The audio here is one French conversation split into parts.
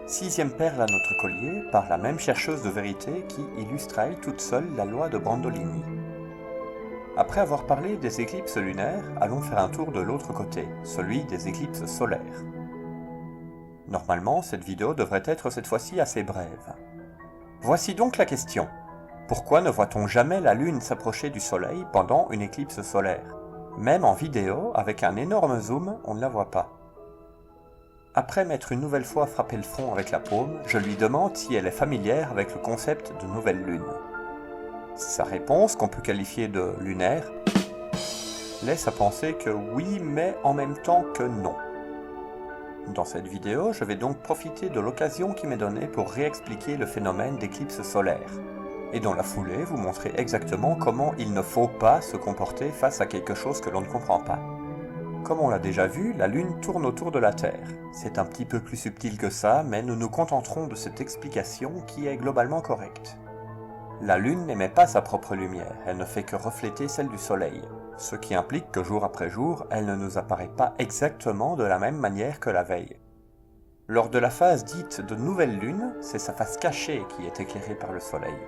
Sixième perle à notre collier, par la même chercheuse de vérité qui illustre à elle toute seule la loi de Brandolini. Après avoir parlé des éclipses lunaires, allons faire un tour de l'autre côté, celui des éclipses solaires. Normalement, cette vidéo devrait être cette fois-ci assez brève. Voici donc la question. Pourquoi ne voit-on jamais la Lune s'approcher du Soleil pendant une éclipse solaire? Même en vidéo, avec un énorme zoom, on ne la voit pas. Après m'être une nouvelle fois frappé le front avec la paume, je lui demande si elle est familière avec le concept de nouvelle lune. Sa réponse, qu'on peut qualifier de lunaire, laisse à penser que oui, mais en même temps que non. Dans cette vidéo, je vais donc profiter de l'occasion qui m'est donnée pour réexpliquer le phénomène d'éclipse solaire, et dans la foulée vous montrer exactement comment il ne faut pas se comporter face à quelque chose que l'on ne comprend pas. Comme on l'a déjà vu, la Lune tourne autour de la Terre. C'est un petit peu plus subtil que ça, mais nous nous contenterons de cette explication qui est globalement correcte. La Lune n'émet pas sa propre lumière, elle ne fait que refléter celle du Soleil, ce qui implique que jour après jour, elle ne nous apparaît pas exactement de la même manière que la veille. Lors de la phase dite de nouvelle Lune, c'est sa face cachée qui est éclairée par le Soleil.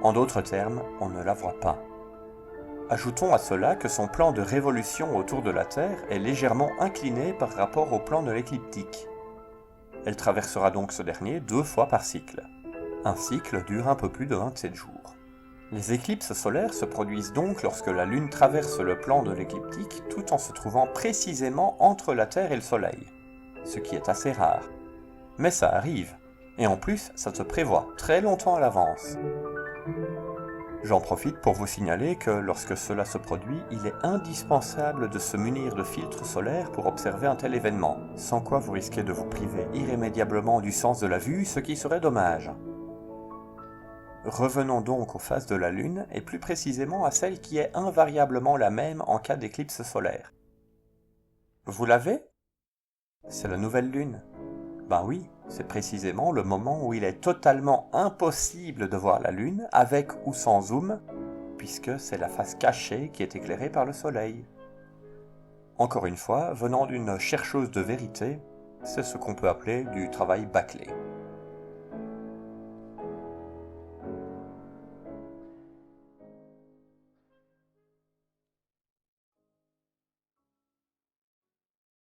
En d'autres termes, on ne la voit pas. Ajoutons à cela que son plan de révolution autour de la Terre est légèrement incliné par rapport au plan de l'écliptique. Elle traversera donc ce dernier 2 fois par cycle. Un cycle dure un peu plus de 27 jours. Les éclipses solaires se produisent donc lorsque la Lune traverse le plan de l'écliptique tout en se trouvant précisément entre la Terre et le Soleil, ce qui est assez rare. Mais ça arrive, et en plus ça se prévoit très longtemps à l'avance. J'en profite pour vous signaler que lorsque cela se produit, il est indispensable de se munir de filtres solaires pour observer un tel événement, sans quoi vous risquez de vous priver irrémédiablement du sens de la vue, ce qui serait dommage. Revenons donc aux phases de la Lune, et plus précisément à celle qui est invariablement la même en cas d'éclipse solaire. Vous l'avez? C'est la nouvelle Lune. Ben oui, c'est précisément le moment où il est totalement impossible de voir la Lune, avec ou sans zoom, puisque c'est la face cachée qui est éclairée par le Soleil. Encore une fois, venant d'une chercheuse de vérité, c'est ce qu'on peut appeler du travail bâclé.